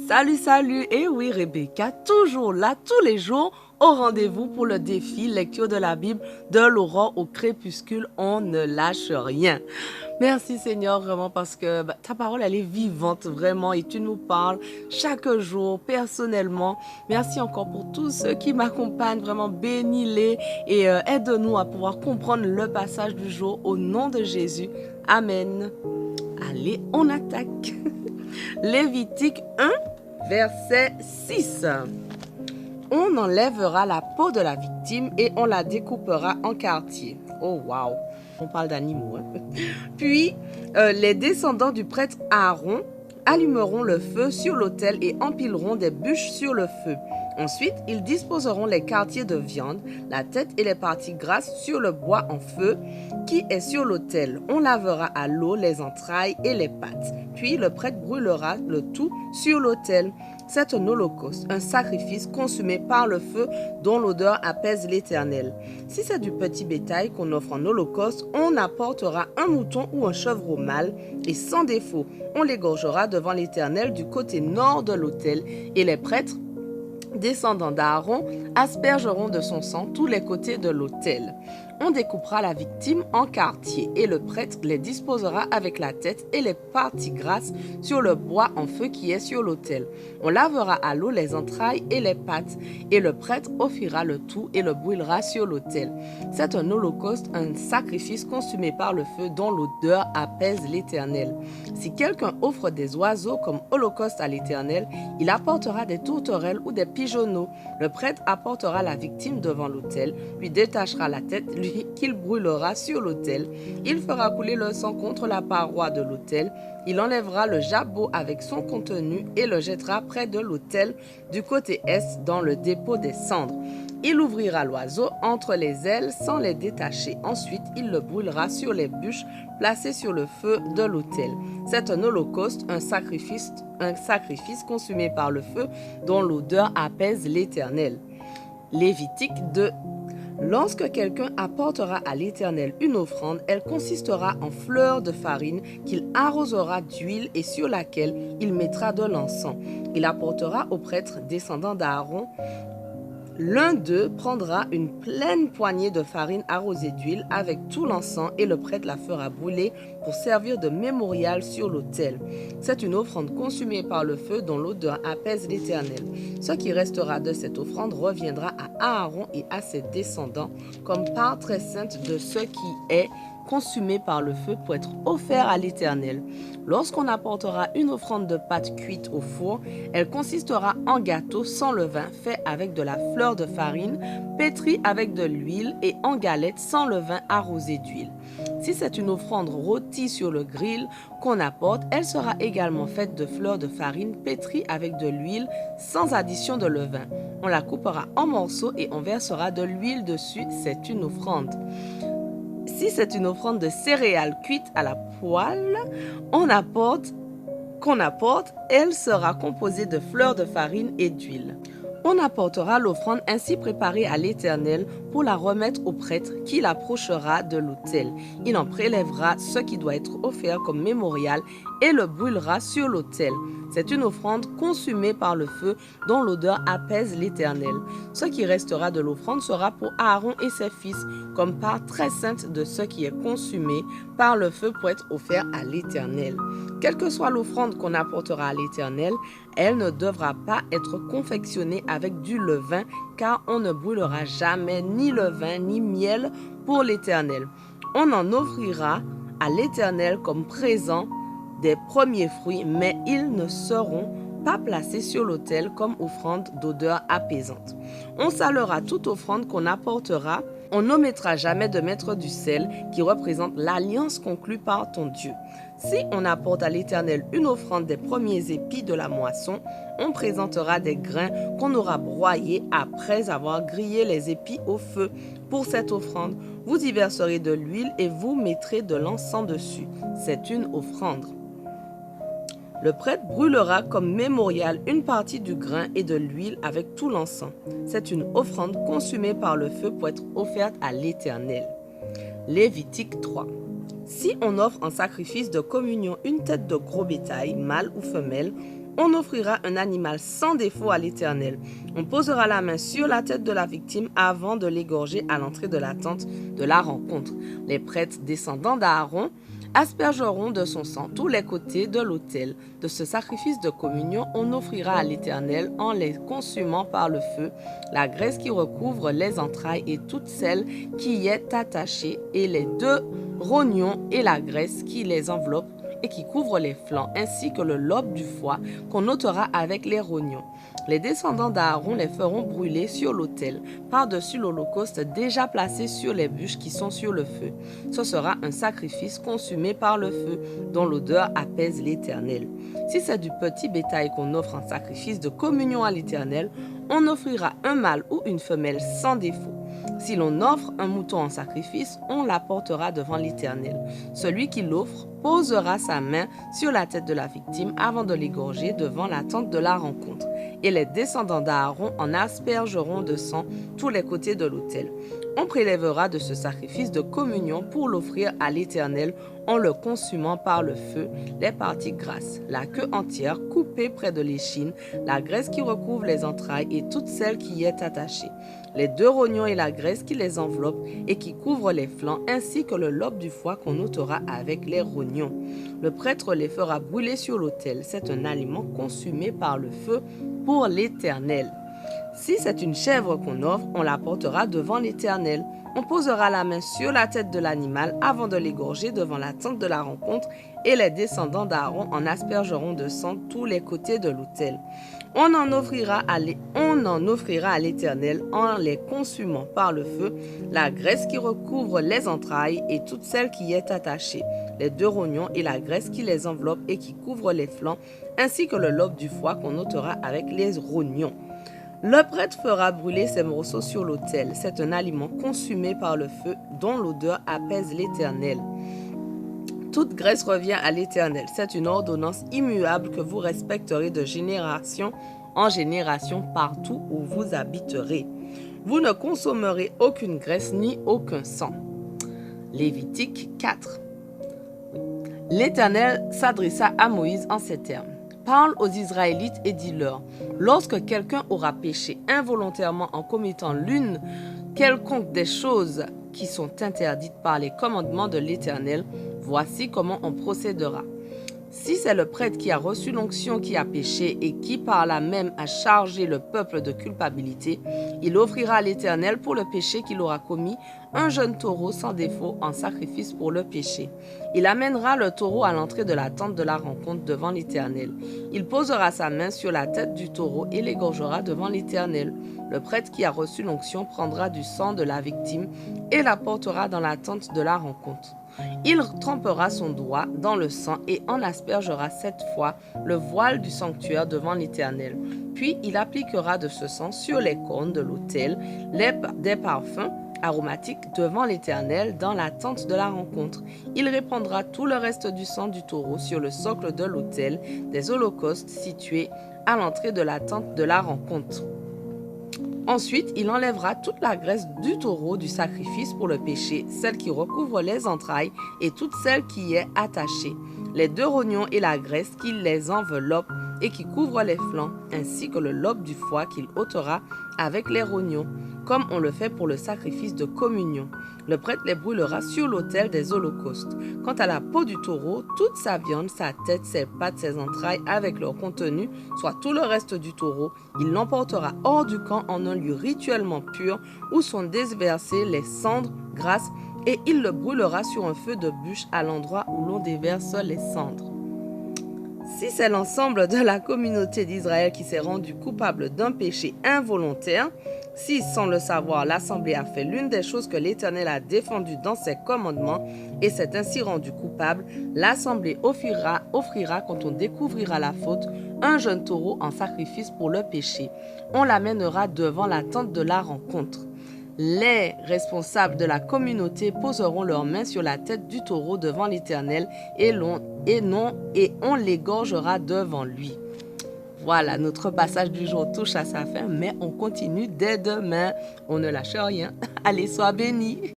Salut, salut, et oui Rebecca, toujours là, tous les jours, au rendez-vous pour le défi lecture de la Bible de l'aurore au crépuscule, on ne lâche rien. Merci Seigneur vraiment parce que ta parole elle est vivante vraiment et tu nous parles chaque jour personnellement. Merci encore pour tous ceux qui m'accompagnent, vraiment bénis-les et aide-nous à pouvoir comprendre le passage du jour au nom de Jésus. Amen. Allez, on attaque. Lévitique 1, verset 6. On enlèvera la peau de la victime et on la découpera en quartiers. Oh wow, on parle d'animaux. Puis, les descendants du prêtre Aaron allumeront le feu sur l'autel et empileront des bûches sur le feu. Ensuite, ils disposeront les quartiers de viande, la tête et les parties grasses sur le bois en feu qui est sur l'autel. On lavera à l'eau les entrailles et les pattes. Puis le prêtre brûlera le tout sur l'autel. C'est un holocauste, un sacrifice consumé par le feu dont l'odeur apaise l'Éternel. Si c'est du petit bétail qu'on offre en holocauste, on apportera un mouton ou un chevreau mâle et sans défaut, on l'égorgera devant l'Éternel du côté nord de l'autel et les prêtres descendants d'Aaron aspergeront de son sang tous les côtés de l'autel. On découpera la victime en quartiers et le prêtre les disposera avec la tête et les parties grasses sur le bois en feu qui est sur l'autel. On lavera à l'eau les entrailles et les pattes et le prêtre offrira le tout et le brûlera sur l'autel. C'est un holocauste, un sacrifice consumé par le feu dont l'odeur apaise l'Éternel. Si quelqu'un offre des oiseaux comme holocauste à l'Éternel, il apportera des tourterelles ou des pigeonneaux. Le prêtre apportera la victime devant l'autel, lui détachera la tête, qu'il brûlera sur l'autel. Il fera couler le sang contre la paroi de l'autel. Il enlèvera le jabot avec son contenu et le jettera près de l'autel du côté est dans le dépôt des cendres. Il ouvrira l'oiseau entre les ailes sans les détacher. Ensuite, il le brûlera sur les bûches placées sur le feu de l'autel. C'est un holocauste, un sacrifice consumé par le feu dont l'odeur apaise l'Éternel. Lévitique 2. Lorsque quelqu'un apportera à l'Éternel une offrande, elle consistera en fleurs de farine qu'il arrosera d'huile et sur laquelle il mettra de l'encens. Il apportera au prêtre descendant d'Aaron. L'un d'eux prendra une pleine poignée de farine arrosée d'huile avec tout l'encens et le prêtre la fera brûler pour servir de mémorial sur l'autel. C'est une offrande consumée par le feu dont l'odeur apaise l'Éternel. Ce qui restera de cette offrande reviendra à Aaron et à ses descendants comme part très sainte de ce qui est consumé par le feu pour être offert à l'Éternel. Lorsqu'on apportera une offrande de pâte cuite au four, elle consistera en gâteau sans levain fait avec de la fleur de farine, pétrie avec de l'huile et en galette sans levain arrosée d'huile. Si c'est une offrande rôtie sur le grill qu'on apporte, elle sera également faite de fleurs de farine pétrie avec de l'huile sans addition de levain. On la coupera en morceaux et on versera de l'huile dessus, c'est une offrande. Si c'est une offrande de céréales cuites à la poêle qu'on apporte, elle sera composée de fleurs de farine et d'huile. On apportera l'offrande ainsi préparée à l'Éternel pour la remettre au prêtre qui l'approchera de l'autel. Il en prélèvera ce qui doit être offert comme mémorial et le brûlera sur l'autel. C'est une offrande consumée par le feu dont l'odeur apaise l'Éternel. Ce qui restera de l'offrande sera pour Aaron et ses fils comme part très sainte de ce qui est consumé par le feu pour être offert à l'Éternel. Quelle que soit l'offrande qu'on apportera à l'Éternel, elle ne devra pas être confectionnée avec du levain car on ne brûlera jamais ni levain ni miel pour l'Éternel. On en offrira à l'Éternel comme présent des premiers fruits, mais ils ne seront pas placés sur l'autel comme offrande d'odeur apaisante. On salera toute offrande qu'on apportera. On n'omettra jamais de mettre du sel qui représente l'alliance conclue par ton Dieu. Si on apporte à l'Éternel une offrande des premiers épis de la moisson, on présentera des grains qu'on aura broyés après avoir grillé les épis au feu. Pour cette offrande, vous y verserez de l'huile et vous mettrez de l'encens dessus. C'est une offrande. Le prêtre brûlera comme mémorial une partie du grain et de l'huile avec tout l'encens. C'est une offrande consumée par le feu pour être offerte à l'Éternel. Lévitique 3. Si on offre en sacrifice de communion une tête de gros bétail, mâle ou femelle, on offrira un animal sans défaut à l'Éternel. On posera la main sur la tête de la victime avant de l'égorger à l'entrée de la tente de la rencontre. Les prêtres descendants d'Aaron aspergeront de son sang tous les côtés de l'autel. De ce sacrifice de communion, on offrira à l'Éternel, en les consumant par le feu, la graisse qui recouvre les entrailles et toute celle qui y est attachée, et les 2 rognons et la graisse qui les enveloppe et qui couvre les flancs, ainsi que le lobe du foie qu'on ôtera avec les rognons. Les descendants d'Aaron les feront brûler sur l'autel, par-dessus l'holocauste déjà placé sur les bûches qui sont sur le feu. Ce sera un sacrifice consumé par le feu, dont l'odeur apaise l'Éternel. Si c'est du petit bétail qu'on offre en sacrifice de communion à l'Éternel, on offrira un mâle ou une femelle sans défaut. Si l'on offre un mouton en sacrifice, on l'apportera devant l'Éternel. Celui qui l'offre posera sa main sur la tête de la victime avant de l'égorger devant la tente de la rencontre. Et les descendants d'Aaron en aspergeront de sang tous les côtés de l'autel. On prélèvera de ce sacrifice de communion pour l'offrir à l'Éternel en le consumant par le feu, les parties grasses, la queue entière coupée près de l'échine, la graisse qui recouvre les entrailles et toute celle qui y est attachée, les 2 rognons et la graisse qui les enveloppe et qui couvre les flancs, ainsi que le lobe du foie qu'on ôtera avec les rognons. Le prêtre les fera brûler sur l'autel. C'est un aliment consumé par le feu pour l'Éternel. Si c'est une chèvre qu'on offre, on la portera devant l'Éternel. On posera la main sur la tête de l'animal avant de l'égorger devant la tente de la rencontre, et les descendants d'Aaron en aspergeront de sang tous les côtés de l'autel. On en offrira à l'Éternel en les consumant par le feu, la graisse qui recouvre les entrailles et toute celle qui y est attachée, les 2 rognons et la graisse qui les enveloppe et qui couvre les flancs, ainsi que le lobe du foie qu'on ôtera avec les rognons. Le prêtre fera brûler ces morceaux sur l'autel. C'est un aliment consumé par le feu dont l'odeur apaise l'Éternel. Toute graisse revient à l'Éternel. C'est une ordonnance immuable que vous respecterez de génération en génération partout où vous habiterez. Vous ne consommerez aucune graisse ni aucun sang. Lévitique 4. L'Éternel s'adressa à Moïse en ces termes. Parle aux Israélites et dis-leur, lorsque quelqu'un aura péché involontairement en commettant l'une quelconque des choses qui sont interdites par les commandements de l'Éternel, voici comment on procédera. Si c'est le prêtre qui a reçu l'onction qui a péché et qui par là même a chargé le peuple de culpabilité, il offrira à l'Éternel pour le péché qu'il aura commis un jeune taureau sans défaut en sacrifice pour le péché. Il amènera le taureau à l'entrée de la tente de la rencontre devant l'Éternel. Il posera sa main sur la tête du taureau et l'égorgera devant l'Éternel. Le prêtre qui a reçu l'onction prendra du sang de la victime et l'apportera dans la tente de la rencontre. Il trempera son doigt dans le sang et en aspergera 7 fois le voile du sanctuaire devant l'Éternel. Puis il appliquera de ce sang sur les cornes de l'autel des parfums aromatiques devant l'Éternel dans la tente de la rencontre. Il répandra tout le reste du sang du taureau sur le socle de l'autel des holocaustes situé à l'entrée de la tente de la rencontre. Ensuite, il enlèvera toute la graisse du taureau du sacrifice pour le péché, celle qui recouvre les entrailles et toute celle qui y est attachée, les 2 rognons et la graisse qui les enveloppe et qui couvre les flancs, ainsi que le lobe du foie qu'il ôtera avec les rognons, comme on le fait pour le sacrifice de communion. Le prêtre les brûlera sur l'autel des holocaustes. Quant à la peau du taureau, toute sa viande, sa tête, ses pattes, ses entrailles avec leur contenu, soit tout le reste du taureau, il l'emportera hors du camp en un lieu rituellement pur où sont déversées les cendres grasses et il le brûlera sur un feu de bûche à l'endroit où l'on déverse les cendres. Si c'est l'ensemble de la communauté d'Israël qui s'est rendu coupable d'un péché involontaire, si sans le savoir l'Assemblée a fait l'une des choses que l'Éternel a défendues dans ses commandements et s'est ainsi rendu coupable, l'Assemblée offrira quand on découvrira la faute un jeune taureau en sacrifice pour le péché. On l'amènera devant la tente de la rencontre. Les responsables de la communauté poseront leurs mains sur la tête du taureau devant l'Éternel et on l'égorgera devant lui. Voilà, notre passage du jour touche à sa fin, mais on continue dès demain. On ne lâche rien. Allez, sois bénis.